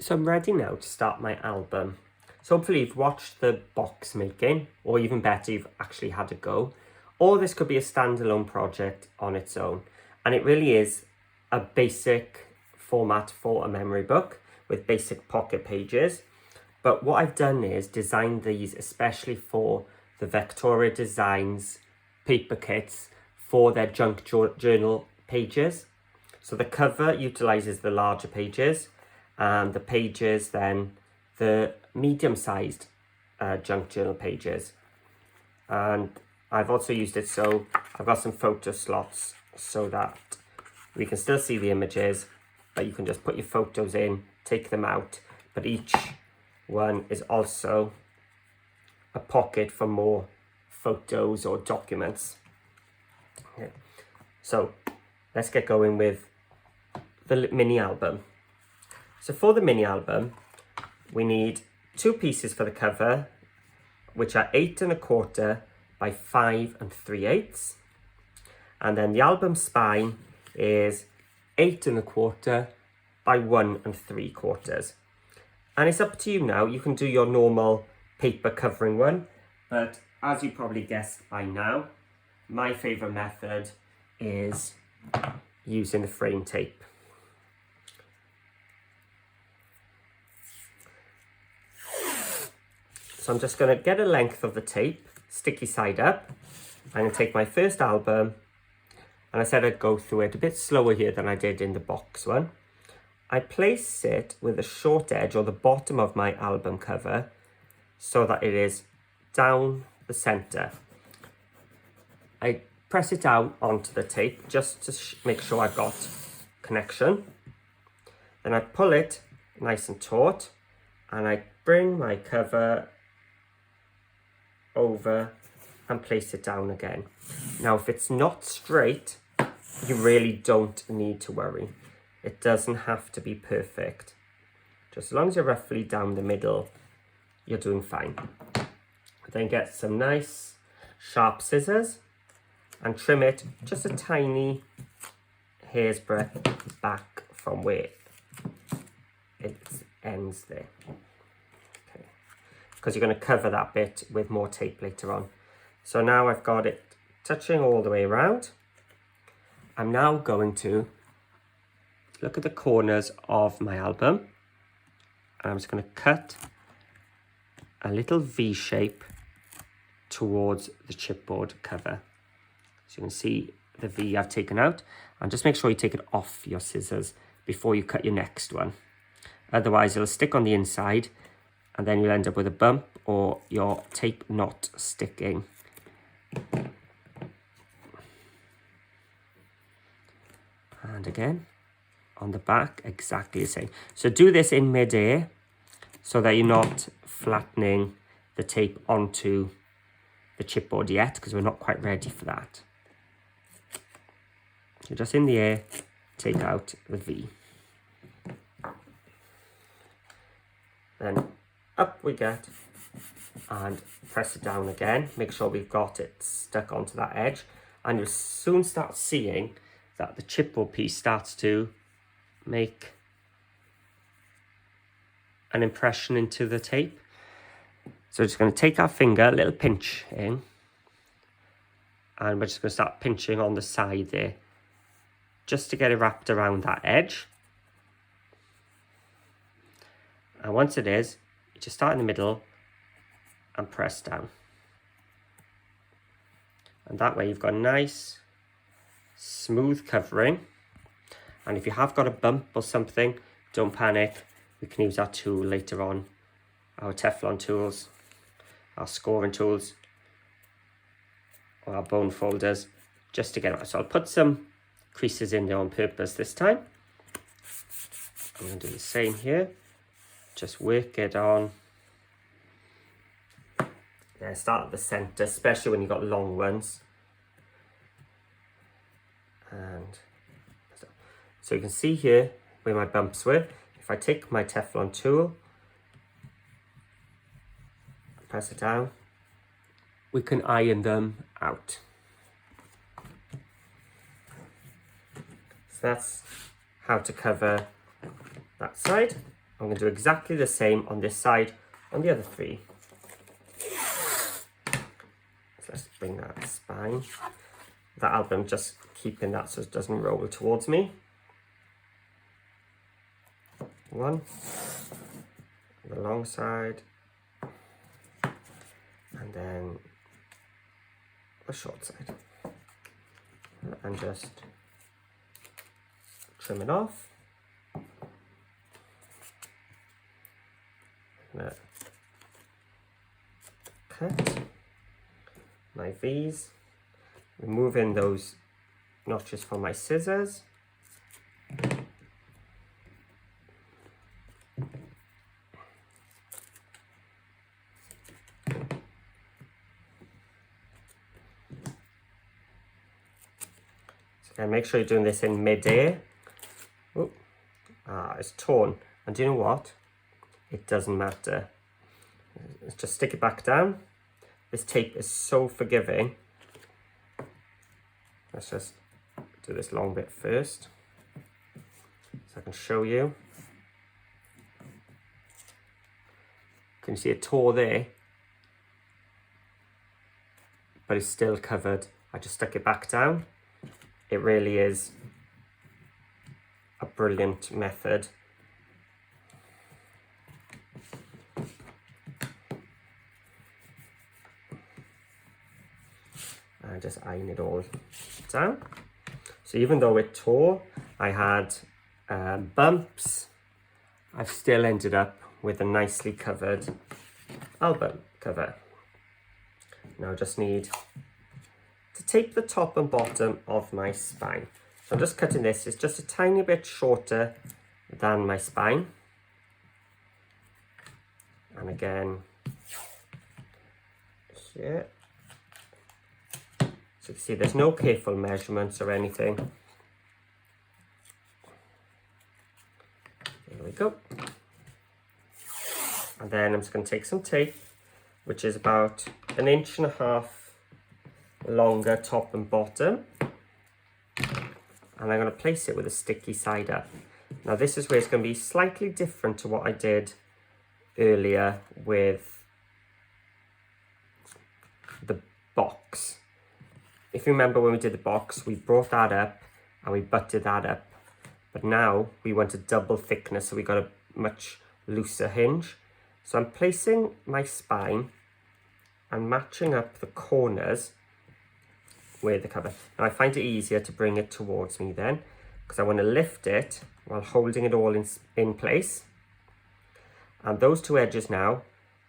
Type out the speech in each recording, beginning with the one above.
So I'm ready now to start my album. So hopefully you've watched the box making, or even better, you've actually had a go. Or this could be a standalone project on its own. And it really is a basic format for a memory book with basic pocket pages. But what I've done is designed these especially for the Vectoria Designs paper kits for their junk journal pages. So the cover utilises the larger pages, and the pages then the medium-sized junk journal pages. And I've also used it so I've got some photo slots so that we can still see the images, but you can just put your photos in, take them out, but each one is also a pocket for more photos or documents. Okay. So let's get going with the mini album. So for the mini album, we need 2 pieces for the cover, which are 8 1/4 by 5 3/8. And then the album spine is 8 1/4 by 1 3/4. And it's up to you now. You can do your normal paper covering one, but as you probably guessed by now, my favourite method is using the frame tape. So I'm just going to get a length of the tape, sticky side up. I'm going to take my first album, and I said I'd go through it a bit slower here than I did in the box one. I place it with the short edge or the bottom of my album cover so that it is down the centre. I press it down onto the tape just to make sure I've got connection. Then I pull it nice and taut, and I bring my cover over and place it down again. Now, if it's not straight, you really don't need to worry. It doesn't have to be perfect. Just as long as you're roughly down the middle, you're doing fine. Then get some nice sharp scissors and trim it just a tiny hair's breadth back from where it ends there. Okay, because you're going to cover that bit with more tape later on. So now I've got it touching all the way around. I'm now going to look at the corners of my album, and I'm just going to cut a little V shape towards the chipboard cover. So you can see the V I've taken out, and just make sure you take it off your scissors before you cut your next one. Otherwise it'll stick on the inside, and then you'll end up with a bump or your tape not sticking. And again, on the back, exactly the same. So do this in mid-air so that you're not flattening the tape onto the chipboard yet, because we're not quite ready for that. So just in the air, take out the V. Then up we get and press it down again. Make sure we've got it stuck onto that edge, and you'll soon start seeing that the chipboard piece starts to make an impression into the tape. So we're just going to take our finger, a little pinch in, and we're just going to start pinching on the side there just to get it wrapped around that edge. And once it is, you just start in the middle and press down. And that way you've got a nice smooth covering. And if you have got a bump or something, don't panic. We can use our tool later on, our Teflon tools, our scoring tools, or our bone folders, just to get it out. So I'll put some creases in there on purpose this time. I'm going to do the same here. Just work it on. Then start at the centre, especially when you've got long ones. And so you can see here where my bumps were. If I take my Teflon tool, press it down, we can iron them out. So that's how to cover that side. I'm going to do exactly the same on this side on the other 3. So let's bring that spine. That album, just keeping that so it doesn't roll towards me. 1, the long side, and then the short side, and just trim it off. Cut my V's, removing those notches from my scissors. So make sure you're doing this in mid-air. It's torn. And do you know what? It doesn't matter. Let's just stick it back down. This tape is so forgiving. Let's just do this long bit first, so I can show you. Can you see it tore there? But it's still covered. I just stuck it back down. It really is a brilliant method. And just iron it all down. So even though it tore, I had bumps, I've still ended up with a nicely covered album cover. Now I just need to tape the top and bottom of my spine. So I'm just cutting this, it's just a tiny bit shorter than my spine. And again, here. So you can see there's no careful measurements or anything. There we go. And then I'm just going to take some tape, which is about 1.5 inches longer top and bottom. And I'm going to place it with a sticky side up. Now this is where it's going to be slightly different to what I did earlier with the box. If you remember when we did the box, we brought that up and we butted that up. But now we want a double thickness, so we got a much looser hinge. So I'm placing my spine and matching up the corners with the cover. Now I find it easier to bring it towards me then, because I want to lift it while holding it all in place. And those 2 edges now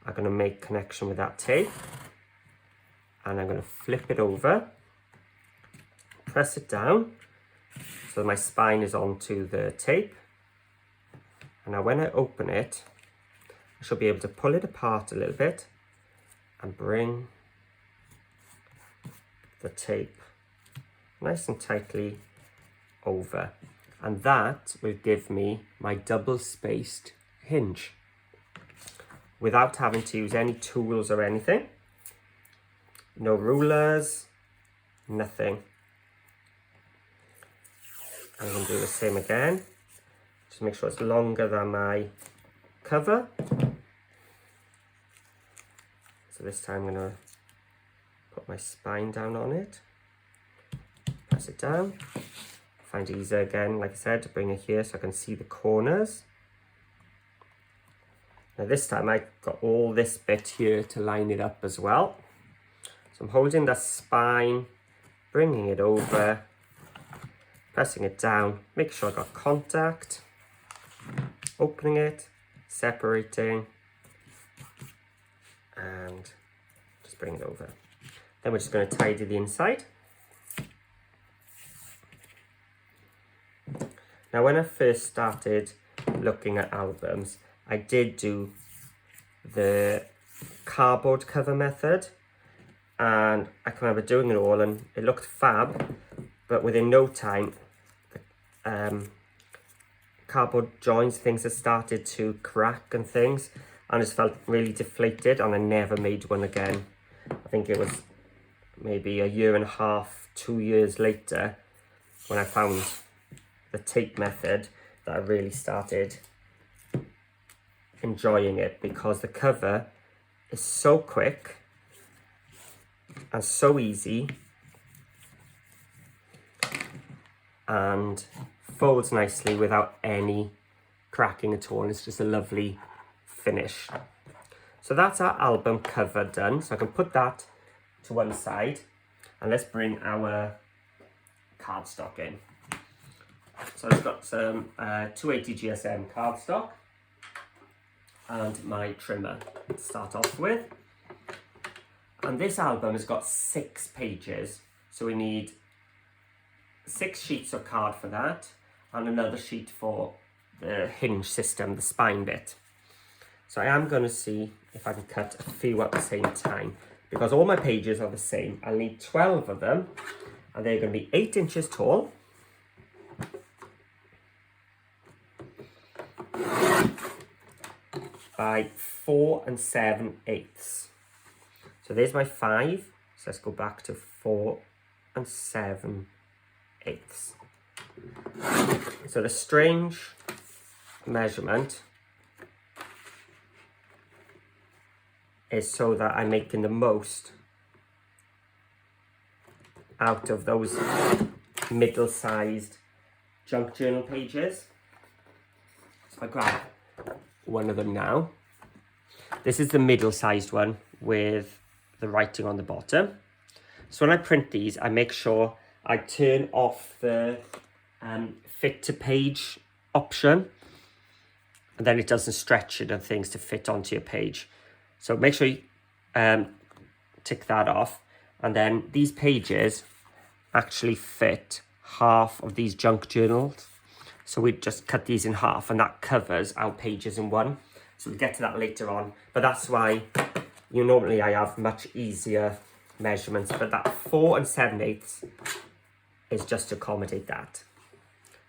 are going to make connection with that tape. And I'm going to flip it over, press it down so my spine is onto the tape. And now when I open it, I should be able to pull it apart a little bit and bring the tape nice and tightly over. And that will give me my double spaced hinge without having to use any tools or anything. No rulers, nothing. I'm going to do the same again. Just make sure it's longer than my cover. So this time I'm going to put my spine down on it. Press it down. Find it easier again, like I said, to bring it here so I can see the corners. Now this time I got all this bit here to line it up as well. So I'm holding the spine, bringing it over, pressing it down, make sure I got contact, opening it, separating, and just bring it over. Then we're just going to tidy the inside. Now when I first started looking at albums, I did do the cardboard cover method, and I can remember doing it all and it looked fab, but within no time cardboard joints, things had started to crack and things, and I just felt really deflated, and I never made one again. I think it was maybe 1.5 years, 2 years later when I found the tape method that I really started enjoying it because the cover is so quick and so easy and folds nicely without any cracking at all. And it's just a lovely finish. So that's our album cover done. So I can put that to one side and let's bring our cardstock in. So I've got some 280 GSM cardstock and my trimmer to start off with. And this album has got 6 pages. So we need 6 sheets of card for that and another sheet for the hinge system, the spine bit. So I am going to see if I can cut a few at the same time because all my pages are the same. I'll need 12 of them and they're going to be 8 inches tall. By 4 7/8. So there's my 5. So let's go back to 4 7/8. So the strange measurement is so that I'm making the most out of those middle-sized junk journal pages. So I grab one of them now. This is the middle-sized one with the writing on the bottom. So when I print these, I make sure I turn off the fit to page option, and then it doesn't stretch it and things to fit onto your page. So make sure you tick that off, and then these pages actually fit half of these junk journals. So we just cut these in half and that covers our pages in one. So we'll get to that later on. But that's why normally I have much easier measurements. But that 4 7/8 is just to accommodate that.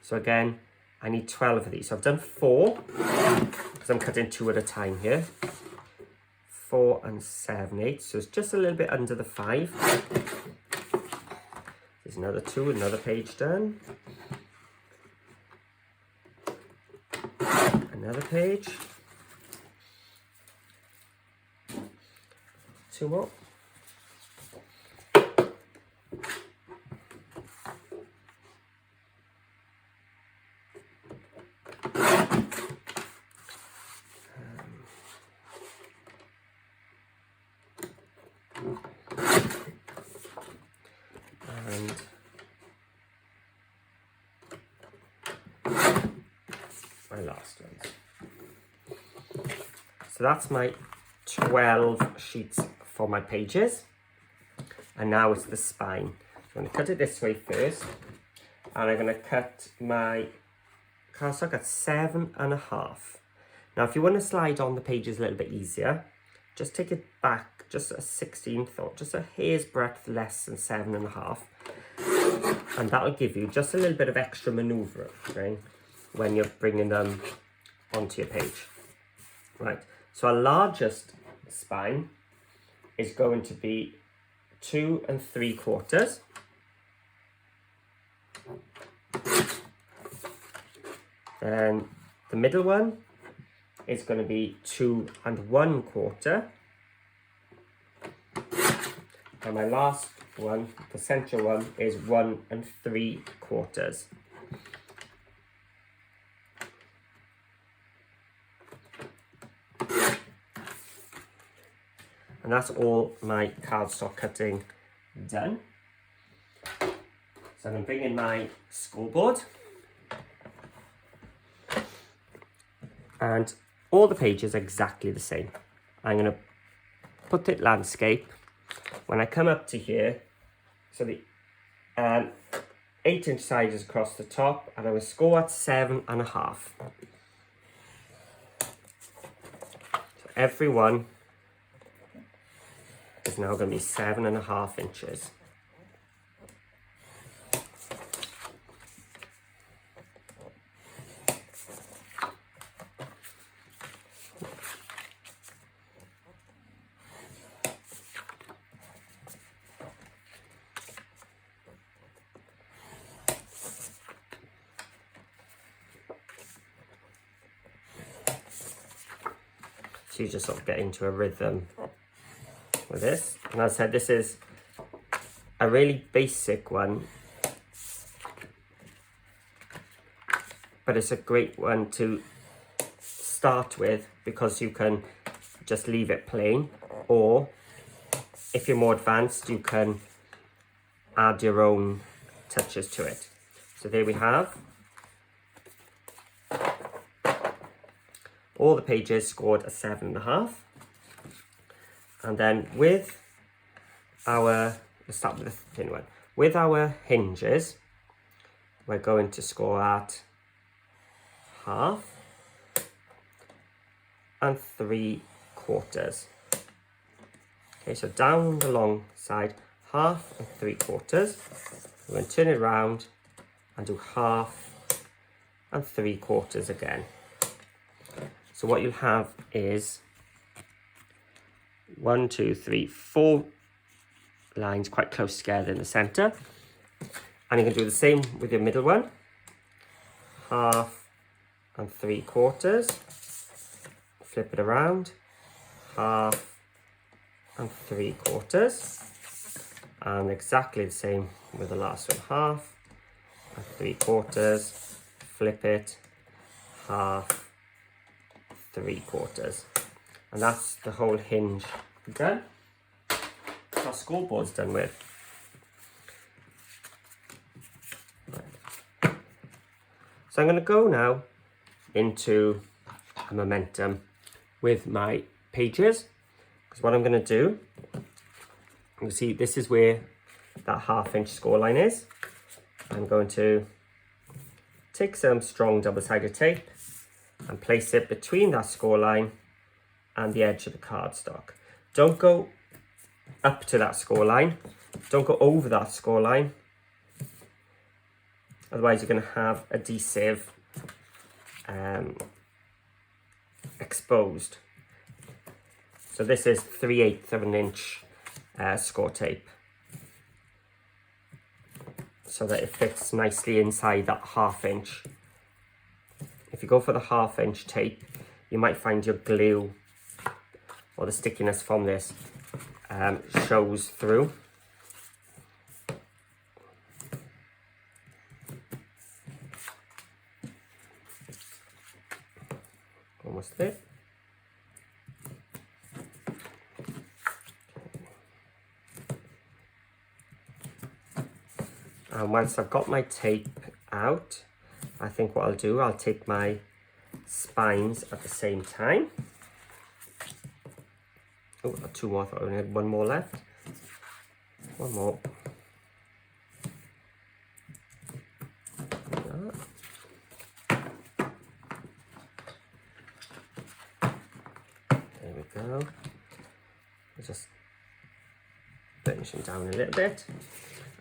So again, I need 12 of these. So I've done 4 because I'm cutting 2 at a time here. 4 7/8. So it's just a little bit under the 5. There's another 2, another page done. Another page. 2 more. And my last ones. So that's my 12 sheets for my pages. And now it's the spine. I'm going to cut it this way first. And I'm going to cut my cardstock at 7.5. Now if you want to slide on the pages a little bit easier, just take it back just a 16th or just a hair's breadth less than 7.5. And that'll give you just a little bit of extra maneuvering when you're bringing them onto your page. Right, so our largest spine is going to be 2 3/4. And the middle one is going to be 2 1/4. And my last one, the central one, is 1 3/4. And that's all my cardstock cutting done. So I'm going to bring in my school board. And all the pages are exactly the same. I'm going to put it landscape. When I come up to here, so the 8-inch side is across the top, and I will score at 7.5. So every one is now going to be 7.5 inches. So you just sort of get into a rhythm with this. And as I said, this is a really basic one, but it's a great one to start with because you can just leave it plain, or if you're more advanced, you can add your own touches to it. So there we have all the pages scored a 7.5. And then with our, let's start with the thin one. With our hinges, we're going to score at 1/2 and 3/4. Okay, so down the long side, 1/2 and 3/4. We're going to turn it around and do 1/2 and 3/4 again. So what you'll have is 1, 2, 3, 4 lines quite close together in the center. And you can do the same with your middle one. 1/2 and 3/4. Flip it around. 1/2 and 3/4. And exactly the same with the last one. 1/2 and 3/4. Flip it. 1/2, 3/4. And that's the whole hinge done. Our scoreboard's done with. Right. So I'm going to go now into a momentum with my pages, because what I'm going to do, you see this is where that 1/2 inch score line is. I'm going to take some strong double-sided tape and place it between that score line and the edge of the cardstock. Don't go up to that score line. Don't go over that score line. Otherwise you're going to have adhesive exposed. So this is 3/8 of an inch score tape, so that it fits nicely inside that 1/2 inch. If you go for the 1/2 inch tape, you might find your glue or the stickiness from this shows through. Almost there. And once I've got my tape out, I think what I'll do, I'll take my spines at the same time. Oh, I've got 2 more, I thought I only had 1 more left. 1 more. There we go. I'll just finish them down a little bit.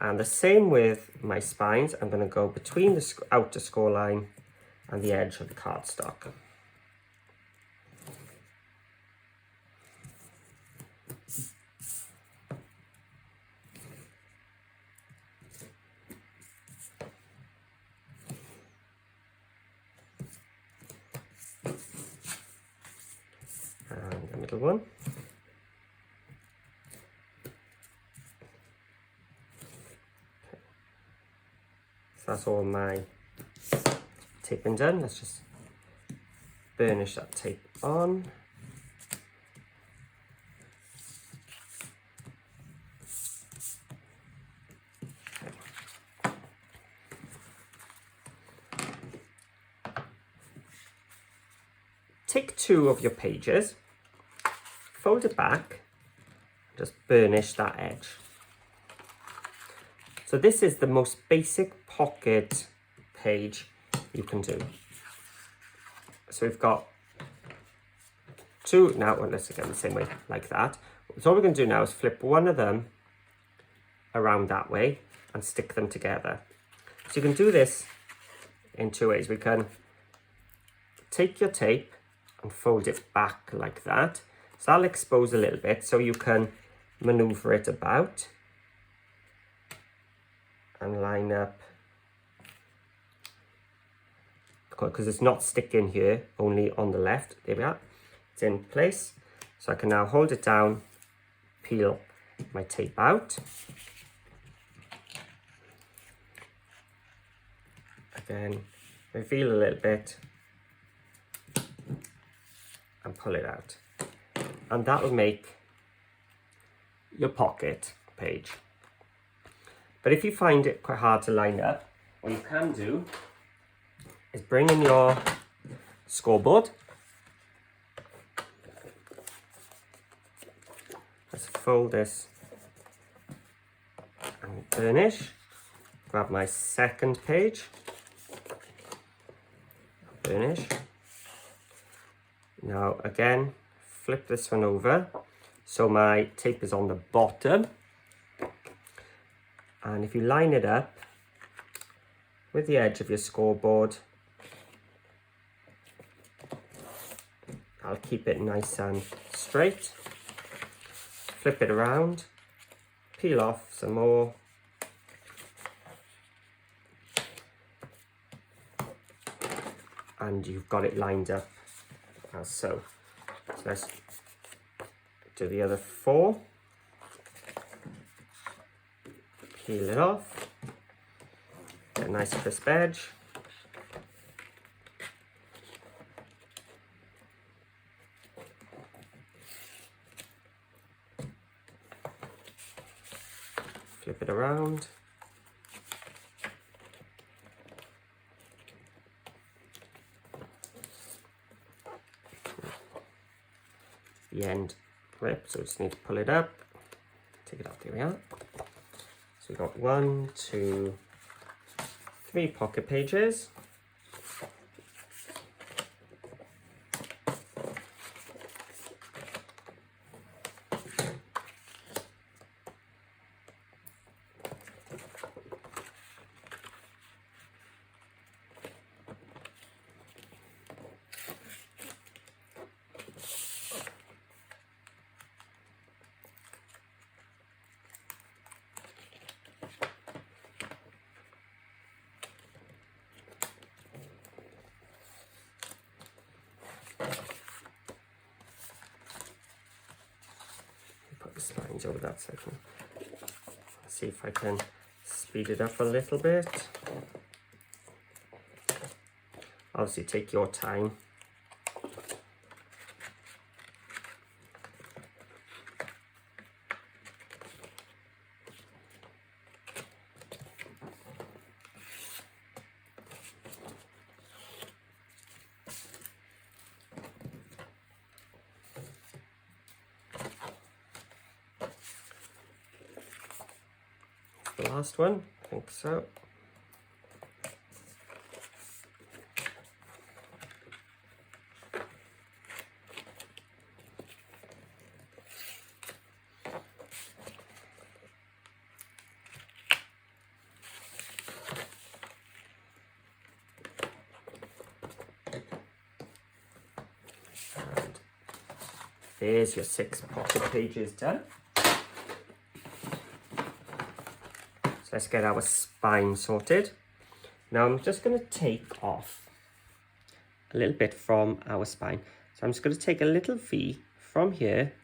And the same with my spines. I'm going to go between the outer score line and the edge of the cardstock. And the middle one. So that's all my taping done. Let's just burnish that tape on. Take 2 of your pages, fold it back, just burnish that edge. So this is the most basic pocket page you can do. So we've got 2, now well, let's again the same way, like that. So all we're going to do now is flip one of them around that way and stick them together. So you can do this in 2 ways. We can take your tape and fold it back like that. So I'll expose a little bit so you can maneuver it about and line up, because it's not sticking here, only on the left. There we are. locked in place. So I can now hold it down, peel my tape out. Again, reveal a little bit and pull it out. And that will make your pocket page. But if you find it quite hard to line up, what you can do is bring in your scoreboard. Let's fold this and burnish. Grab my second page, burnish. Now again, flip this one over so my tape is on the bottom. And if you line it up with the edge of your scoreboard, I'll keep it nice and straight. Flip it around, peel off some more. And you've got it lined up as so. So let's do the other 4. Peel it off, get a nice crisp edge. Flip it around. The end rip, so we just need to pull it up, take it off, there we are. So we've got 1, 2, 3 pocket pages. Lines over that section. Let's see if I can speed it up a little bit. Obviously take your time. The last one, I think so. And there's your 6 pocket pages done. Let's get our spine sorted. Now I'm just going to take off a little bit from our spine. So I'm just going to take a little V from here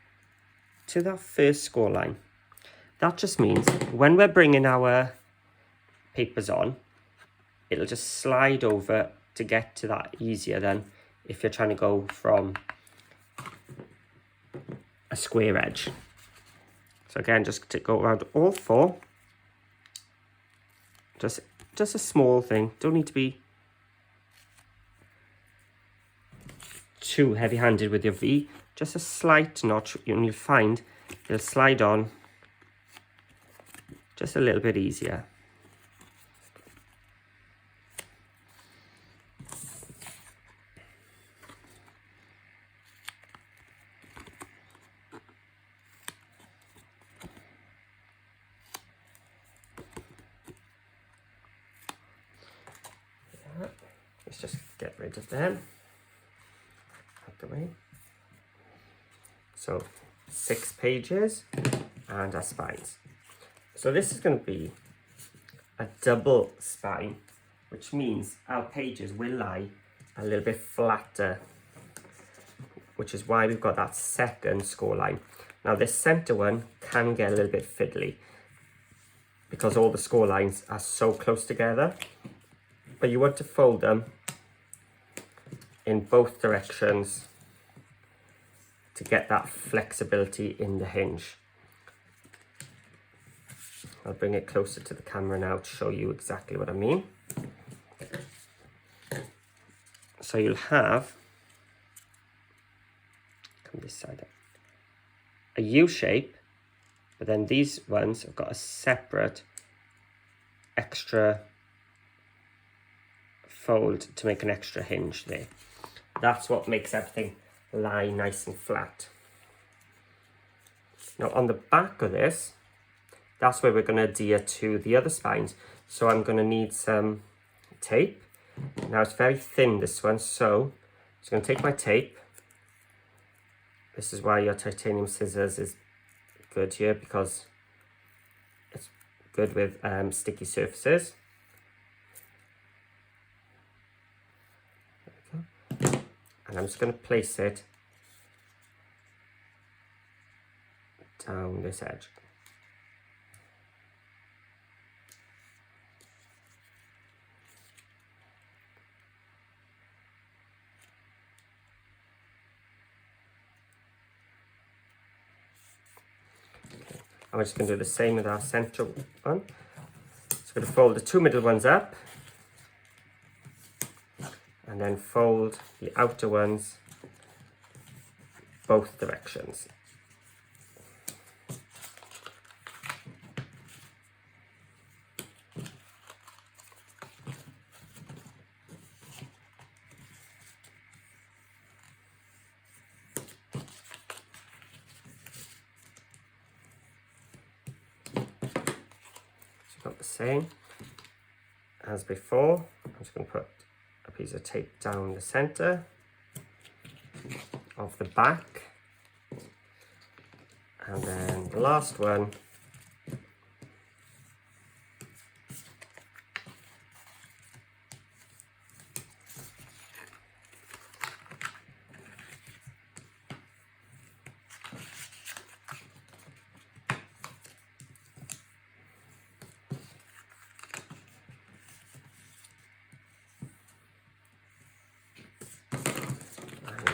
to that first score line. That just means when we're bringing our papers on, it'll just slide over to get to that easier than if you're trying to go from a square edge. So again, just to go around all 4. Just a small thing, don't need to be too heavy-handed with your V, just a slight notch, and you'll find it'll slide on just a little bit easier. Let's just get rid of them out the way. So 6 pages and our spines. So this is going to be a double spine, which means our pages will lie a little bit flatter which is why we've got that second score line. Now this center one can get a little bit fiddly because all the score lines are so close together, but you want to fold them in both directions to get that flexibility in the hinge. I'll bring it closer to the camera now to show you exactly what I mean. So you'll have, come this side up, a U shape, but then these ones have got a separate extra fold to make an extra hinge there. That's what makes everything lie nice and flat. Now on the back of this, that's where we're going to adhere to the other spines. So I'm going to need some tape. Now it's very thin, this one, so I'm just going to take my tape. This is why your titanium scissors is good here, because it's good with sticky surfaces. And I'm just going to place it down this edge. And we're just going to do the same with our center one. So we're going to fold the two middle ones up and then fold the outer ones both directions. Got the same as before. I'm just going to put a piece of tape down the center of the back, and then the last one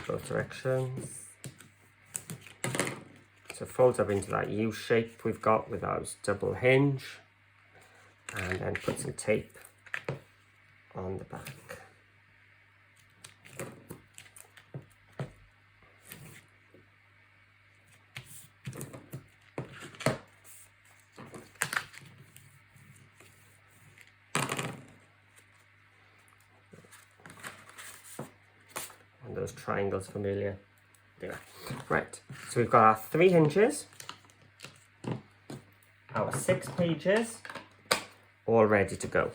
both directions. So folds up into that U shape we've got with our double hinge, and then put some tape on the back. Those triangles familiar. There. Right, so we've got our 3 hinges, our 6 pages, all ready to go.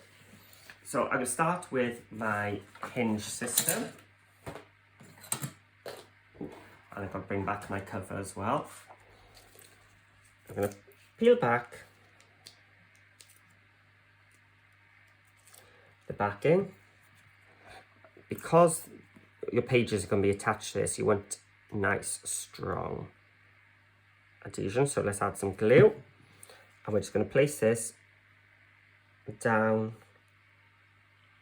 So I'm going to start with my hinge system. And I've got to bring back my cover as well. I'm going to peel back the backing. Because your pages are going to be attached to this, you want nice strong adhesion. So let's add some glue, and we're just going to place this down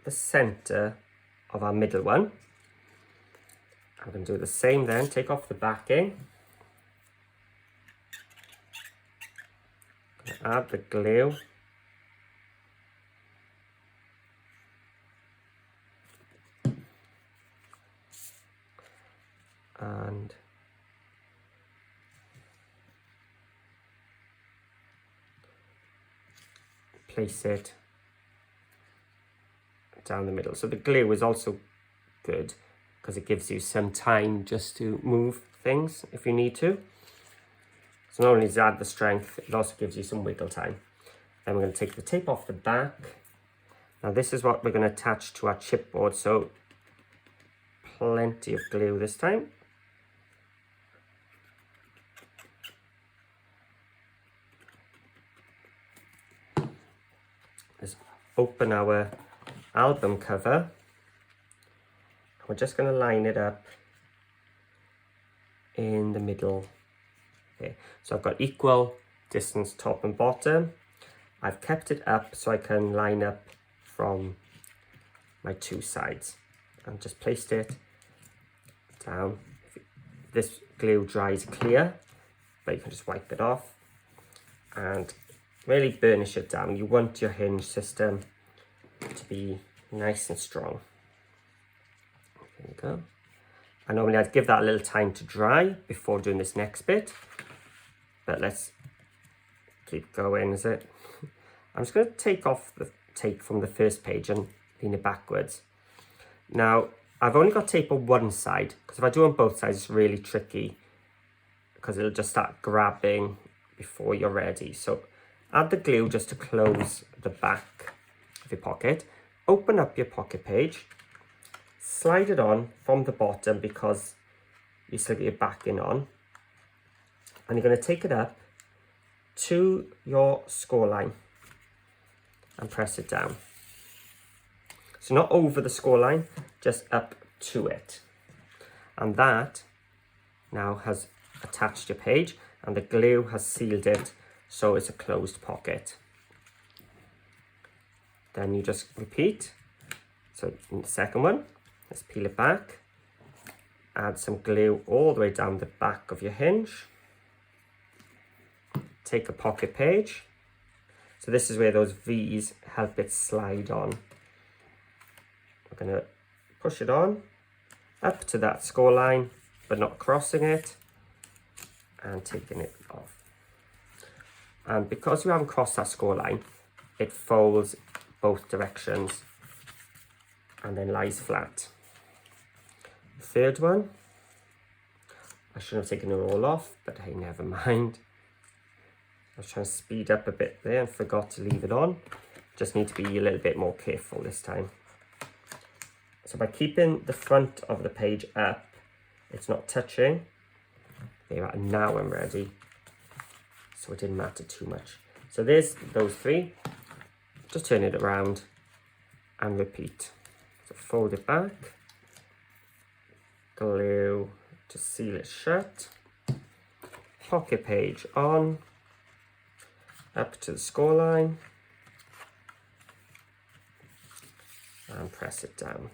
the center of our middle one. I'm going to do the same then, take off the backing, add the glue, and place it down the middle. So the glue is also good because it gives you some time just to move things if you need to. So not only does it add the strength, it also gives you some wiggle time. Then we're going to take the tape off the back. Now this is what we're going to attach to our chipboard, so plenty of glue this time. Let's open our album cover. We're just going to line it up in the middle. Okay, so I've got equal distance top and bottom. I've kept it up so I can line up from my two sides, and just placed it down. This glue dries clear, but you can just wipe it off and really burnish it down. You want your hinge system to be nice and strong. There we go. And normally I'd give that a little time to dry before doing this next bit, but let's keep going, is it? I'm just going to take off the tape from the first page and lean it backwards. Now, I've only got tape on one side, because if I do on both sides, it's really tricky, because it'll just start grabbing before you're ready. So add the glue just to close the back of your pocket. Open up your pocket page, slide it on from the bottom because you still get your backing on, and you're going to take it up to your score line and press it down. So not over the score line, just up to it. And that now has attached your page, and the glue has sealed it so it's a closed pocket. Then you just repeat. So in the second one, let's peel it back, add some glue all the way down the back of your hinge. Take a pocket page. So this is where those V's help it slide on. We're going to push it on up to that score line, but not crossing it, and taking it off. And because you haven't crossed that score line, it folds both directions and then lies flat. The third one, I shouldn't have taken it all off, but hey, never mind. I was trying to speed up a bit there and forgot to leave it on. Just need to be a little bit more careful this time. So by keeping the front of the page up, it's not touching. There, and now I'm ready. So it didn't matter too much. So there's those three. Just turn it around and repeat. So fold it back, glue to seal it shut, pocket page on, up to the score line, and press it down.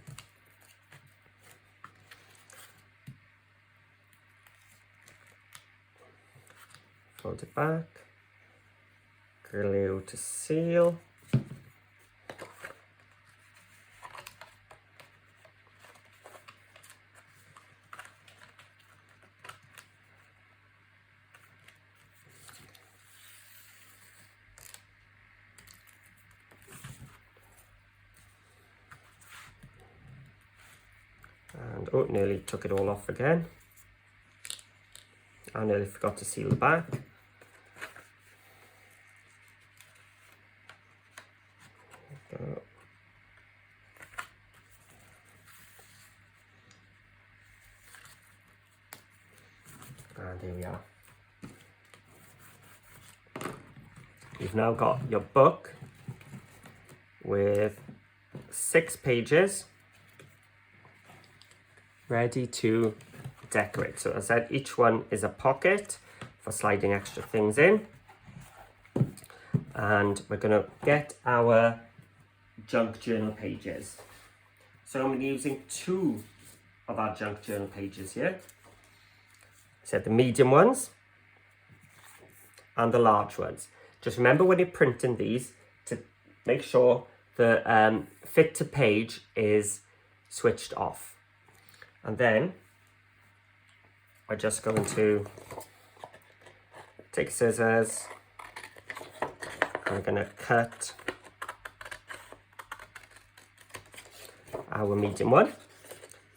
Fold it back, glue to seal, and oh, nearly took it all off again. I nearly forgot to seal the back. And here we are. You've now got your book with 6 pages ready to decorate. So as I said, each one is a pocket for sliding extra things in. And we're going to get our junk journal pages. So I'm using 2 of our junk journal pages here. So the medium ones and the large ones. Just remember when you're printing these to make sure the fit to page is switched off. And then we're just going to take scissors and we're going to cut our medium one.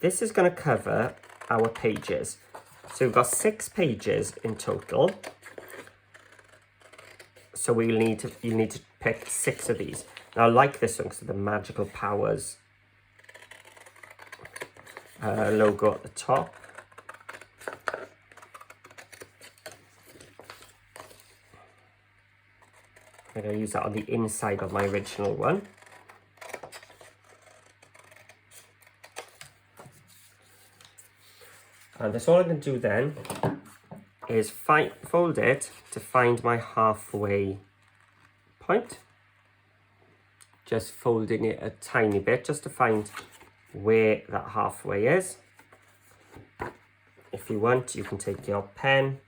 This is going to cover our pages. So we've got 6 pages in total. So you'll need to pick 6 of these. Now I like this one because of the Magical Powers logo at the top. I'm going to use that on the inside of my original one. And that's all I'm going to do then is fold it to find my halfway point. Just folding it a tiny bit just to find where that halfway is. If you want, you can take your pen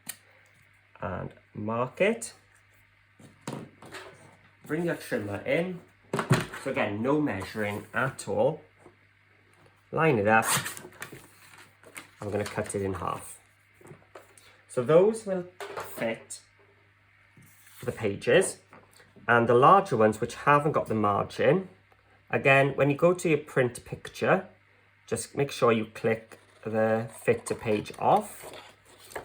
and mark it. Bring your trimmer in. So again, no measuring at all. Line it up. I'm going to cut it in half. So those will fit the pages. And the larger ones which haven't got the margin, again, when you go to your print picture, just make sure you click the fit to page off.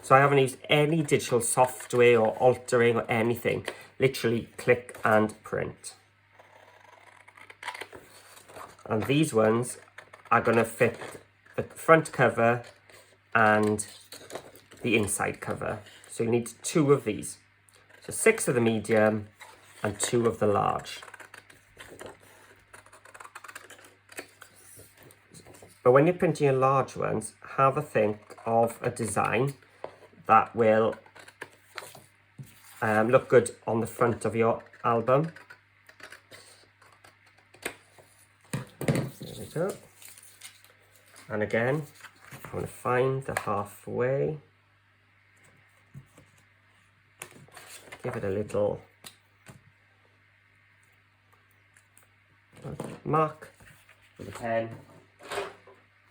So I haven't used any digital software or altering or anything. Literally click and print. And these ones are going to fit the front cover and the inside cover. So you need 2 of these. So 6 of the medium and 2 of the large. But when you're printing your large ones, have a think of a design that will look good on the front of your album. There we go. And again, I'm going to find the halfway. Give it a little mark with a pen.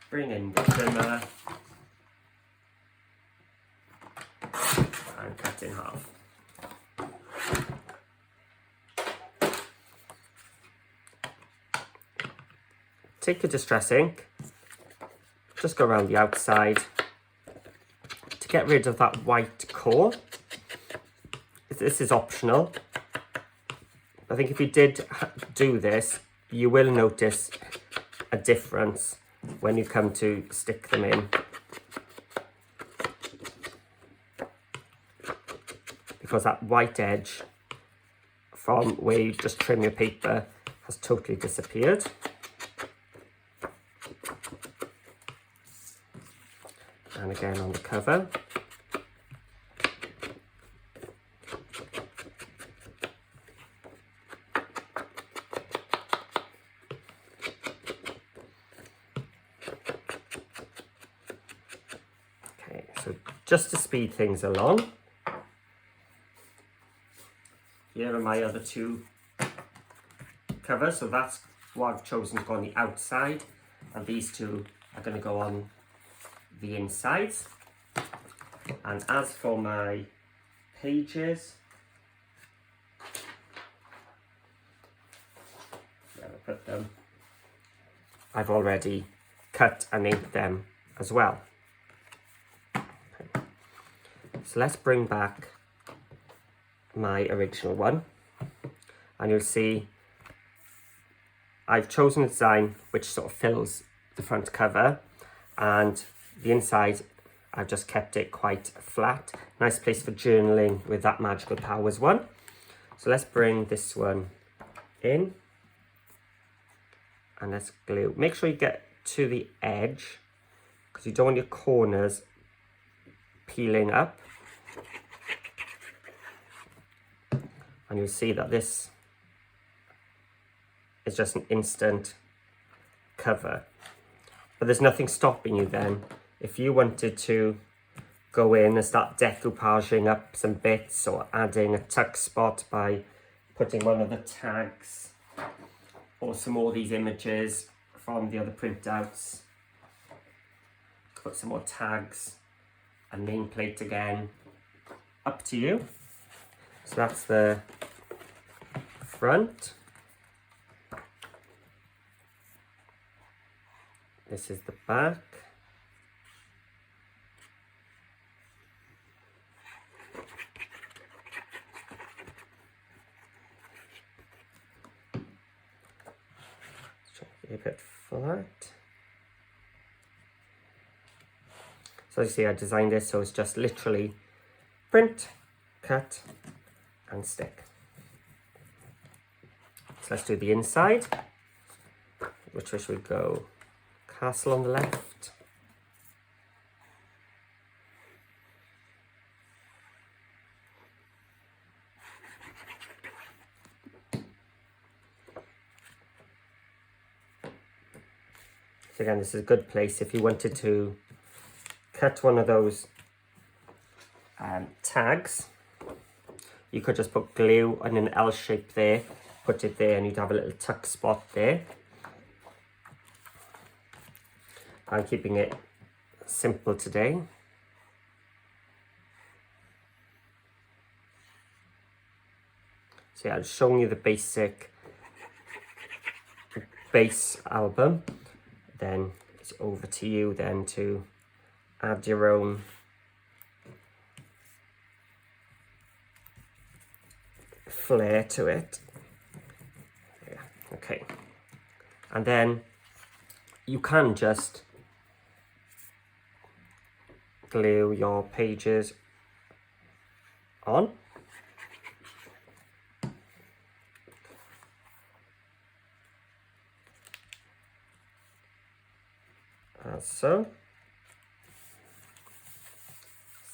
Bring in the trimmer and cut in half. Take your distress ink, just go around the outside to get rid of that white core. This is optional. I think if you did do this, you will notice a difference when you come to stick them in. Because that white edge from where you just trim your paper has totally disappeared. And again on the cover. Okay, so just to speed things along, here are my other 2 covers. So that's what I've chosen to go on the outside, and these 2 are going to go on the insides. And as for my pages, where I put them, I've already cut and inked them as well. Okay. So let's bring back my original one, and you'll see I've chosen a design which sort of fills the front cover, and the inside I've just kept it quite flat. Nice place for journaling with that Magical Powers one. So let's bring this one in and let's glue. Make sure you get to the edge because you don't want your corners peeling up. And you'll see that this is just an instant cover. But there's nothing stopping you then. If you wanted to go in and start decoupaging up some bits or adding a tuck spot by putting one of the tags or some more of these images from the other printouts, put some more tags, a nameplate again, up to you. So that's the front. This is the back. Keep it flat. So as you see, I designed this so it's just literally print, cut and stick. So let's do the inside. Which way should we go? Castle on the left. So again, this is a good place if you wanted to cut one of those tags. You could just put glue on an L shape there, put it there, and you'd have a little tuck spot there. I'm keeping it simple today. So yeah, I'm showing you the basic base album. Then it's over to you then to add your own flair to it. Yeah, okay. And then you can just glue your pages on. As so.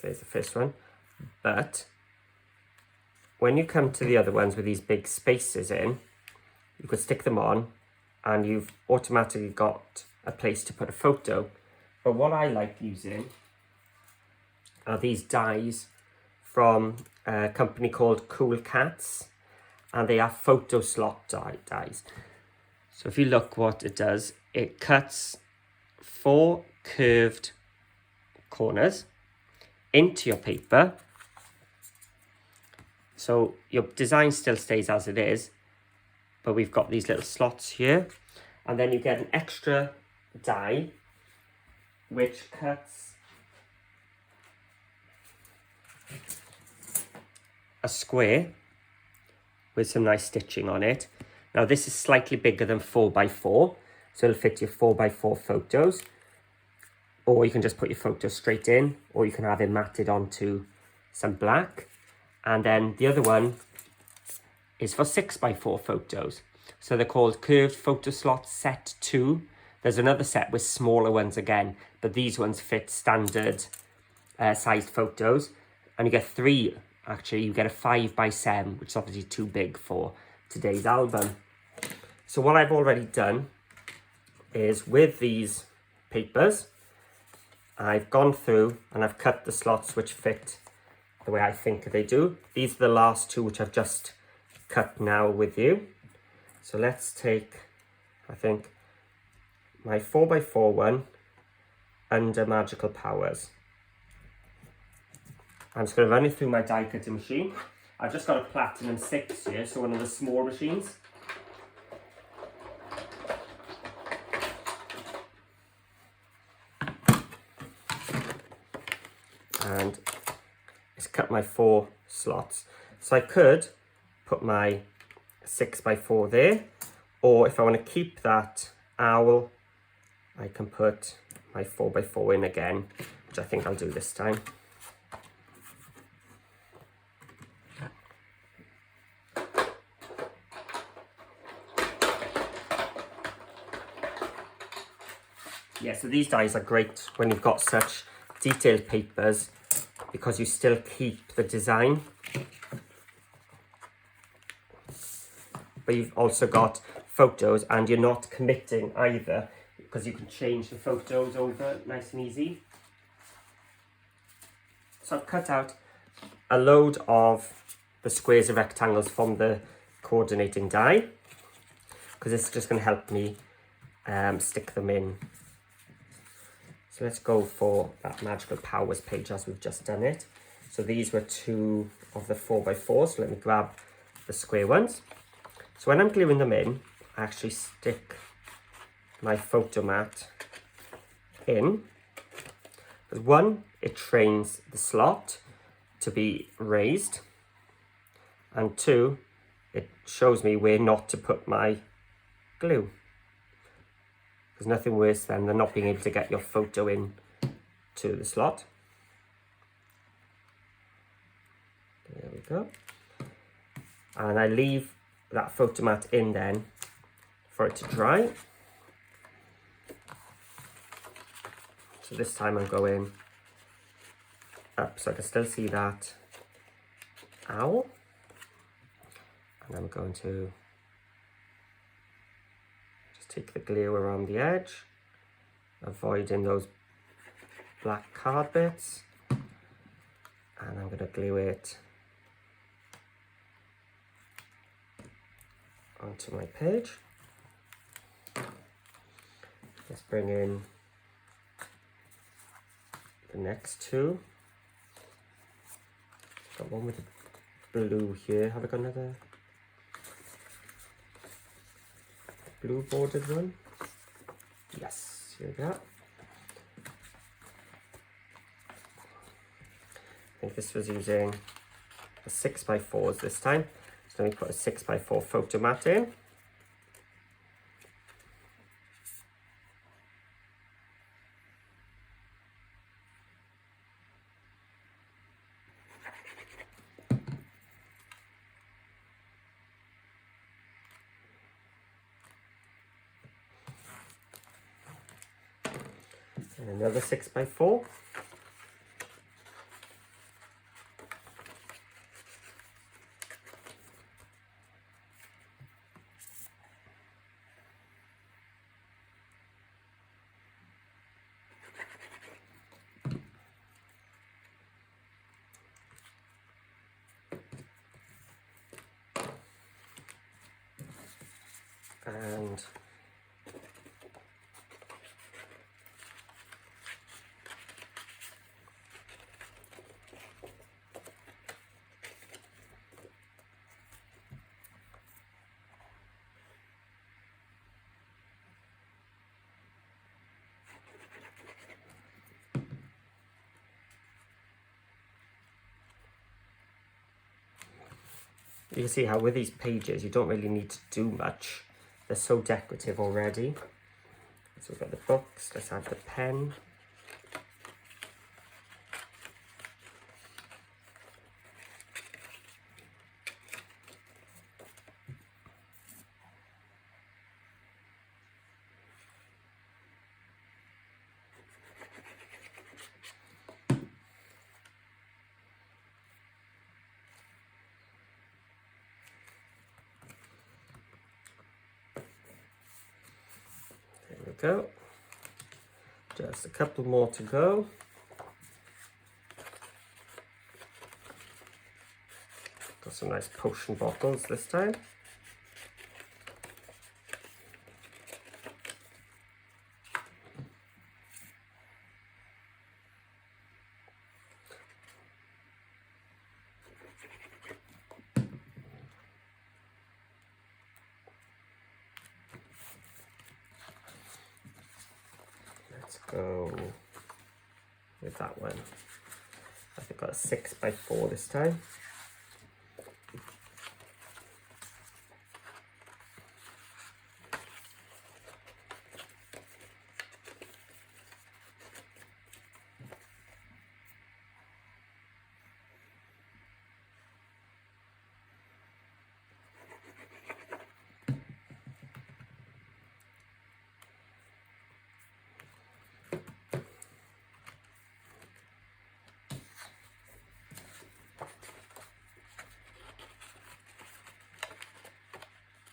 There's the first one. But when you come to the other ones with these big spaces in, you could stick them on and you've automatically got a place to put a photo. But what I like using are these dies from a company called CoolKatz, and they are photo slot dies. So if you look what it does, it cuts 4 curved corners into your paper. So your design still stays as it is, but we've got these little slots here, and then you get an extra die which cuts a square with some nice stitching on it. Now this is slightly bigger than 4x4, so it'll fit your 4x4 photos, or you can just put your photo straight in, or you can have it matted onto some black. And then the other one is for 6x4 photos. So they're called Curved Photo Slots Set 2. There's another set with smaller ones again, but these ones fit standard sized photos. And you get 3, actually. You get a 5x7, which is obviously too big for today's album. So what I've already done is with these papers, I've gone through and I've cut the slots which fit the way I think they do. These are the last 2 which I've just cut now with you. So let's take, I think, my 4x4 one under Magical Powers. I'm just going to run it through my die cutting machine. I've just got a Platinum 6 here, so one of the small machines. And it's cut my 4 slots. So I could put my 6x4 there, or if I want to keep that owl, I can put my 4x4 in again, which I think I'll do this time. Yeah, so these dies are great when you've got such detailed papers, because you still keep the design, but you've also got photos and you're not committing either, because you can change the photos over nice and easy. So I've cut out a load of the squares and rectangles from the coordinating die, because it's just going to help me stick them in. So let's go for that Magical Powers page as we've just done it. So these were 2 of the 4x4s. So let me grab the square ones. So when I'm gluing them in, I actually stick my photo mat in. Because 1, it trains the slot to be raised. And 2, it shows me where not to put my glue. There's nothing worse than not being able to get your photo in to the slot. There we go. And I leave that photo mat in then for it to dry. So this time I'm going up so I can still see that owl. And I'm going to take the glue around the edge avoiding those black card bits, and I'm going to glue it onto my page. Let's bring in the next two. Got one with blue here. Have I got another blue bordered one? Yes, here we go. I think this was using a 6x4s this time. So let me put a 6x4 photo mat in. And another 6x4. And you can see how with these pages you don't really need to do much. They're so decorative already. So we've got the books, let's add the pen. There we go. Just a couple more to go. Got some nice potion bottles this time. Let's go with that one. I think I've got a 6x4 this time.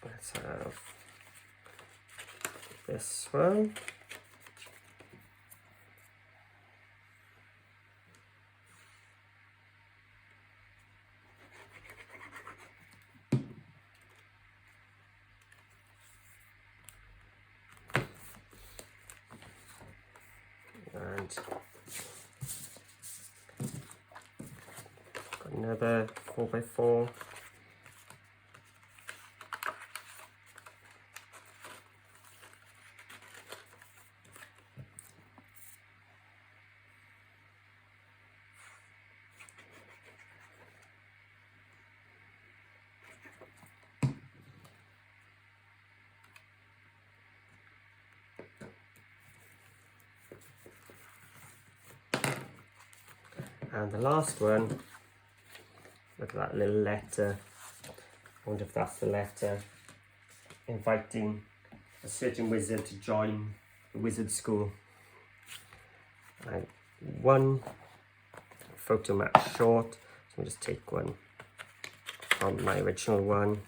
Let's have this one. And got another 4x4. And the last one, look at that little letter. I wonder if that's the letter inviting a certain wizard to join the wizard school. And one photo mat short, so I'll just take one from my original one.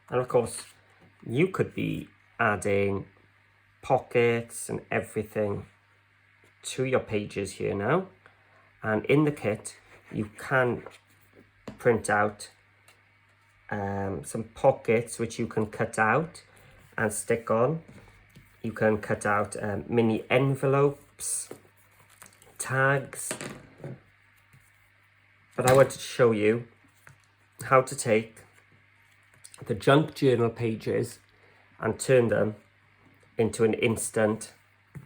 And of course, you could be adding pockets and everything to your pages here now. And in the kit, you can print out some pockets which you can cut out and stick on. You can cut out mini envelopes, tags. But I wanted to show you how to take the junk journal pages and turn them into an instant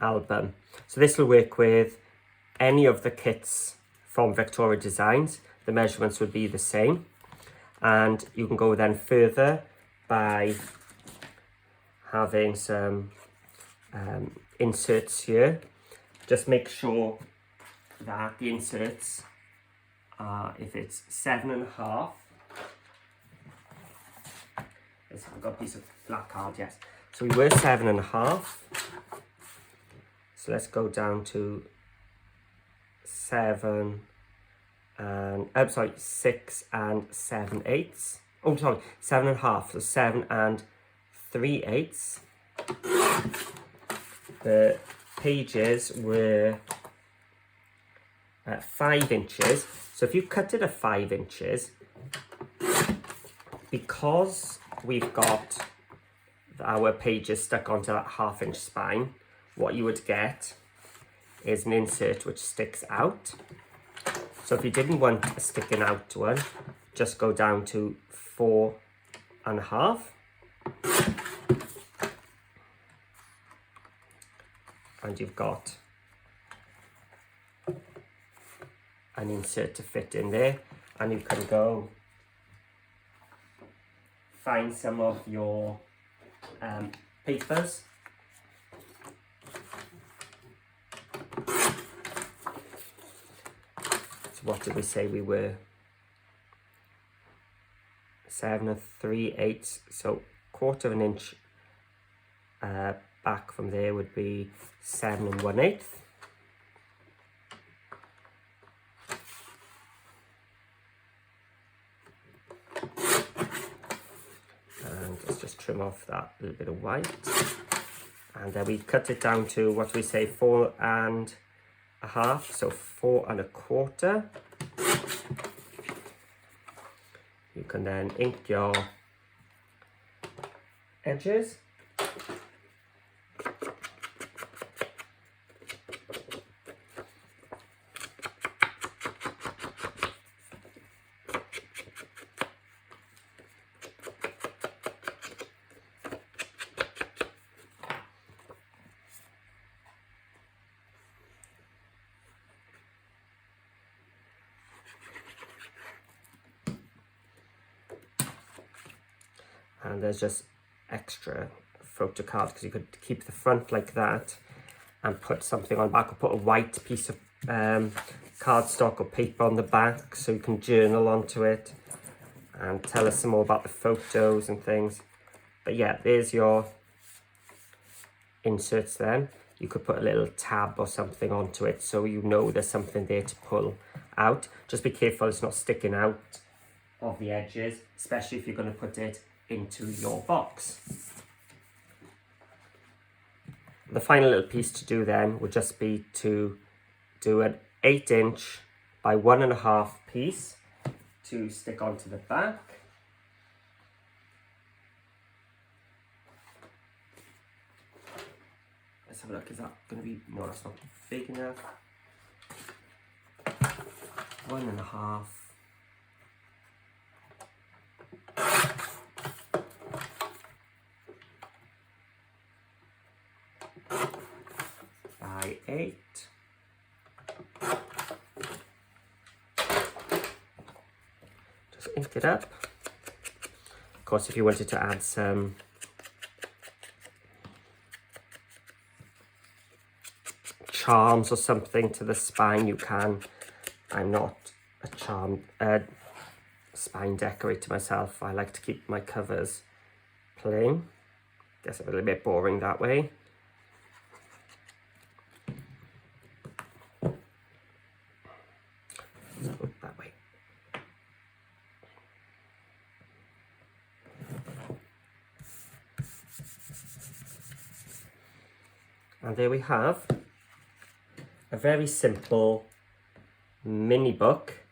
album. So this will work with any of the kits from Vectoria Designs. The measurements would be the same, and you can go then further by having some inserts here. Just make sure that the inserts are, if it's 7.5, I've got a piece of flat card, yes. So we were 7.5. So let's go down to 6 and 7/8. Oh, sorry, 7.5. So 7 3/8. The pages were 5 inches. So if you cut it at 5 inches, because we've got our pages stuck onto that 1/2 inch spine, what you would get is an insert which sticks out. So if you didn't want a sticking out one, just go down to 4.5. And you've got an insert to fit in there, and you can go find some of your papers. So what did we say we were? 7 3/8, so 1/4 inch back from there would be 7 1/8. And let's just trim off that little bit of white. And then we cut it down to, what do we say, 4.5, so 4 1/4. You can then ink your edges. And there's just extra photo cards because you could keep the front like that and put something on the back, or put a white piece of cardstock or paper on the back so you can journal onto it and tell us some more about the photos and things. But yeah, there's your inserts then. You could put a little tab or something onto it so you know there's something there to pull out. Just be careful it's not sticking out of the edges, especially if you're going to put it into your box. The final little piece to do then would just be to do an 8 inch by 1.5 piece to stick onto the back. Let's have a look, is that going to be, no, that's not big enough. 1.5. By 8. Just ink it up. Of course, if you wanted to add some charms or something to the spine, you can. I'm not a spine decorator myself. I like to keep my covers plain. Guess a little bit boring that way. So that way. And there we have a very simple mini book,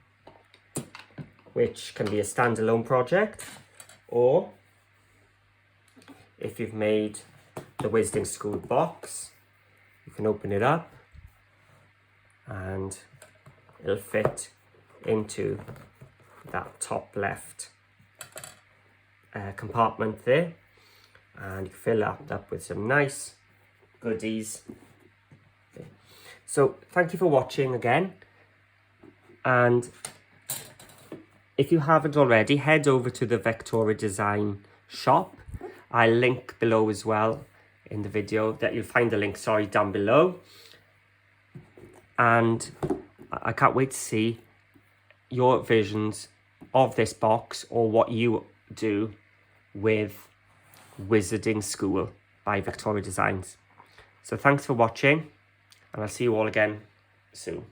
which can be a standalone project, or if you've made the Wizarding School box, you can open it up and it'll fit into that top left compartment there, and you fill that up with some nice goodies. Okay. So thank you for watching again, and if you haven't already, head over to the Vectoria Design shop. I'll link below as well in the video, that you'll find the link, sorry, down below. And I can't wait to see your versions of this box, or what you do with Wizarding School by Vectoria Designs. So thanks for watching, and I'll see you all again soon.